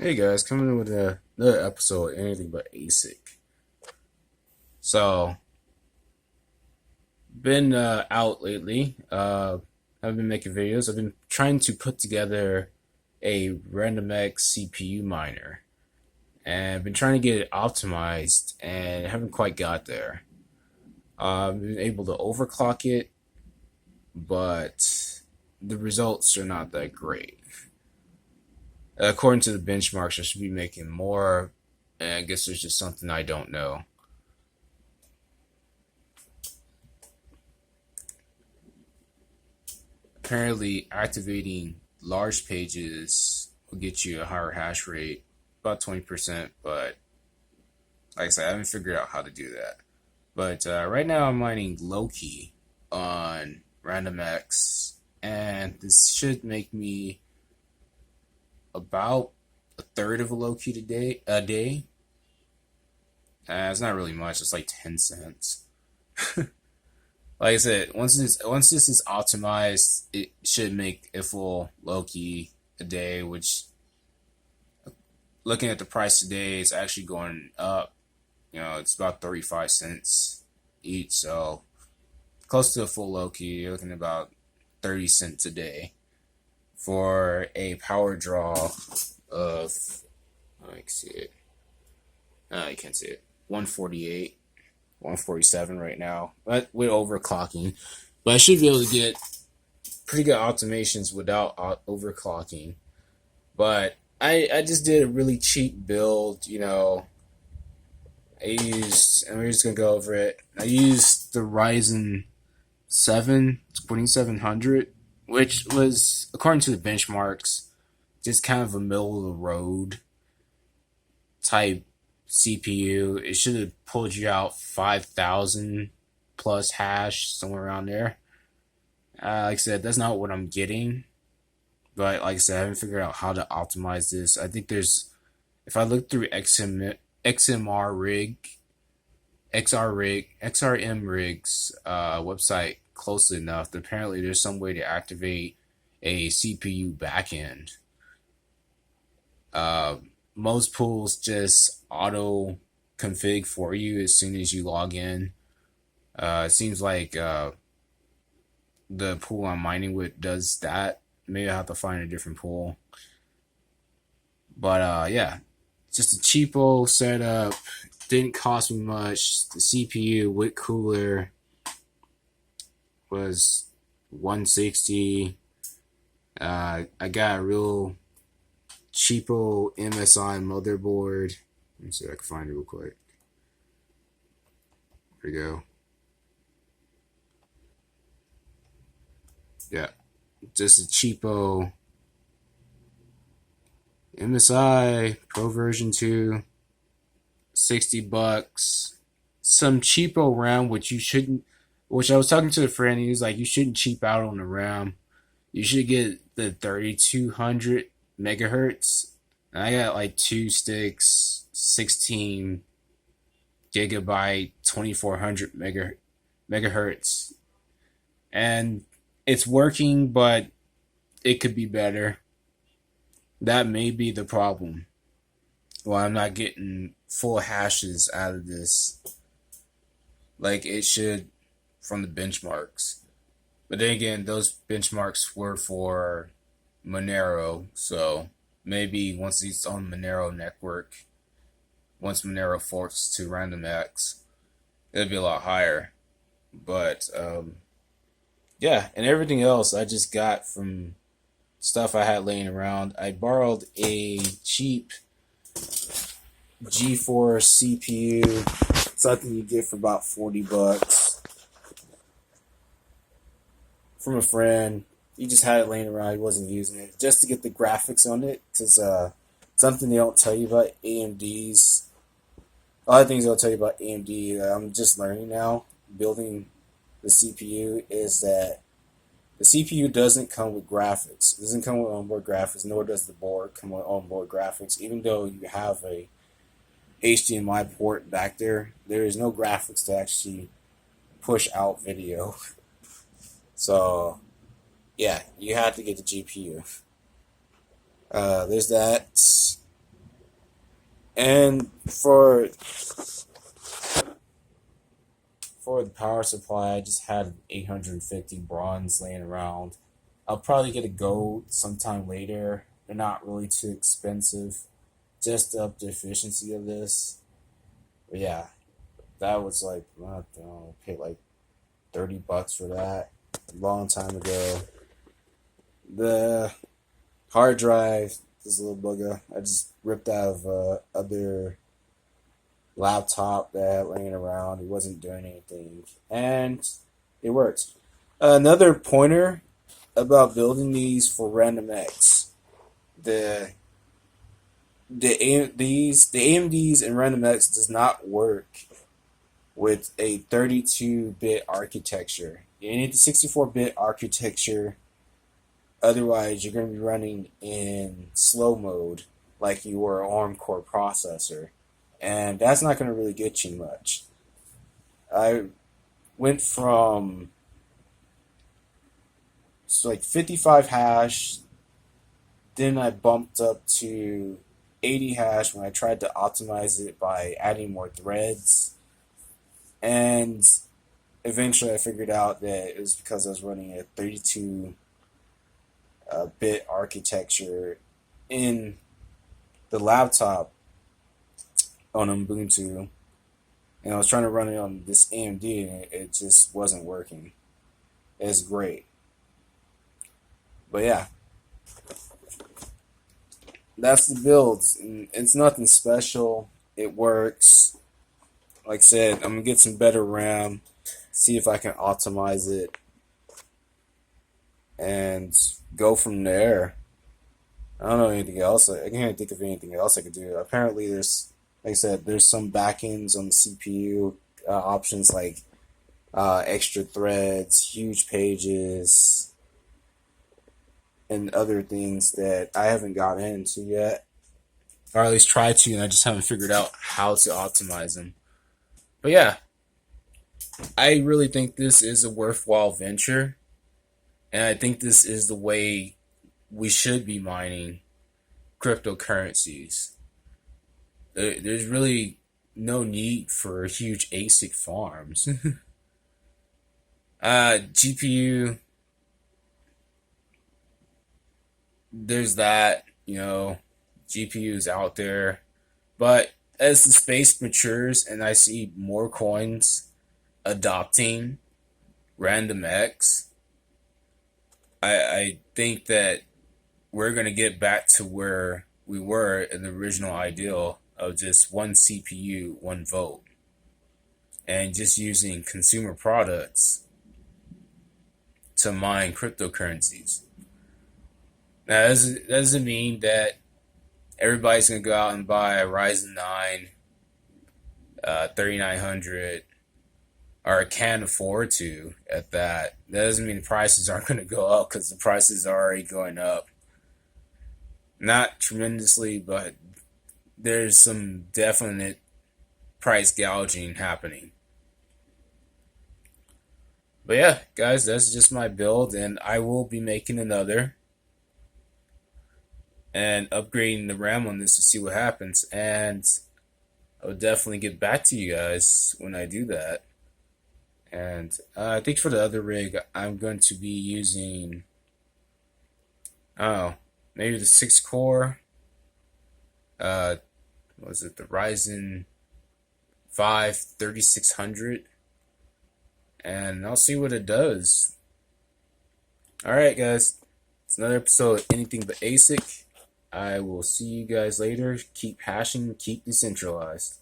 Hey guys, coming in with another episode of Anything But ASIC. So, been out lately. I've been making videos. I've been trying to put together a RandomX CPU miner, and I've been trying to get it optimized, and haven't quite got there. I've been able to overclock it, but the results are not that great. According to the benchmarks, I should be making more, and I guess there's just something I don't know. Apparently, activating large pages will get you a higher hash rate, about 20%, but like I said, I haven't figured out how to do that. But right now, I'm mining low key on RandomX, and this should make me about a third of a low key a day. It's not really much, it's like 10 cents. Like I said, once this is optimized, it should make a full low key a day. Which, looking at the price today, it's actually going up. It's about 35 cents each, so close to a full low key. You're looking at about 30 cents a day for a power draw of. I can see it. You can't see it. 148. 147 right now, but with overclocking. But I should be able to get pretty good automations without overclocking. But I just did a really cheap build. And we're just gonna go over it. I used the Ryzen 7 2700, which was, according to the benchmarks, just kind of a middle of the road type CPU. It should have pulled you out 5,000 plus hash, somewhere around there. Like I said, that's not what I'm getting. But like I said, I haven't figured out how to optimize this. I think if I look through XMR rig, XRM rigs website closely enough, apparently there's some way to activate a CPU backend. Most pools just auto config for you as soon as you log in. It seems like the pool I'm mining with does that. Maybe I have to find a different pool. But yeah, just a cheapo setup. Didn't cost me much. The CPU with cooler was 160. I got a real cheapo MSI motherboard. Let me see if I can find it real quick. There we go. Yeah, just a cheapo MSI Pro version 2, $60. Some cheapo RAM, which I was talking to a friend, he was like, you shouldn't cheap out on the RAM. You should get the 3200 megahertz. And I got like two sticks, 16 gigabyte, 2400 megahertz. And it's working, but it could be better. That may be the problem. Well, I'm not getting full hashes out of this like it should from the benchmarks. But then again, those benchmarks were for Monero, so maybe once it's on Monero network, once Monero forks to RandomX, it'll be a lot higher. But yeah, and everything else I just got from stuff I had laying around. I borrowed a cheap GeForce CPU, something you get for about $40 from a friend. He just had it laying around. He wasn't using it just to get the graphics on it, because something they don't tell you about AMD's. A lot of things they'll tell you about AMD. I'm just learning now. Building the CPU is that the CPU doesn't come with graphics. It doesn't come with onboard graphics, nor does the board come with onboard graphics. Even though you have a HDMI port back there, there is no graphics to actually push out video. So yeah, you have to get the GPU. There's that. And for the power supply, I just had 850 bronze laying around. I'll probably get a gold sometime later. They're not really too expensive, just to up the efficiency of this. But yeah, that was like, I don't know, I paid like $30 for that a long time ago. The hard drive, this little bugger, I just ripped out of other laptop that I had laying around. It wasn't doing anything, and it works. Another pointer about building these for RandomX, the the AMDs and RandomX does not work with a 32-bit architecture. You need the 64-bit architecture. Otherwise, you're going to be running in slow mode like you were an ARM core processor. And that's not going to really get you much. I went from like 55 hash, then I bumped up to 80 hash when I tried to optimize it by adding more threads. And eventually I figured out that it was because I was running a 32 bit architecture in the laptop on Ubuntu, and I was trying to run it on this AMD, and it just wasn't working. It's great, but yeah, that's the build. It's nothing special. It works. Like I said, I'm gonna get some better RAM, see if I can optimize it, and go from there. I don't know anything else. I can't think of anything else I could do. Apparently, like I said, there's some backends on the CPU options like extra threads, huge pages, and other things that I haven't gotten into yet, or at least tried to, and I just haven't figured out how to optimize them. But yeah, I really think this is a worthwhile venture, and I think this is the way we should be mining cryptocurrencies. There's really no need for huge ASIC farms. GPU, there's that, GPUs out there. But as the space matures and I see more coins adopting RandomX, I think that we're going to get back to where we were in the original ideal of just one CPU, one vote, and just using consumer products to mine cryptocurrencies. Now, that doesn't mean that everybody's going to go out and buy a Ryzen 9 3900, or can afford to at that. That doesn't mean the prices aren't going to go up, because the prices are already going up. Not tremendously, but there's some definite price gouging happening. But yeah, guys, that's just my build, and I will be making another and upgrading the RAM on this to see what happens. And I'll definitely get back to you guys when I do that. And I think for the other rig, I'm going to be using, maybe the 6 core. Was it the Ryzen 5 3600? And I'll see what it does. Alright, guys. It's another episode of Anything But ASIC. I will see you guys later. Keep hashing, keep decentralized.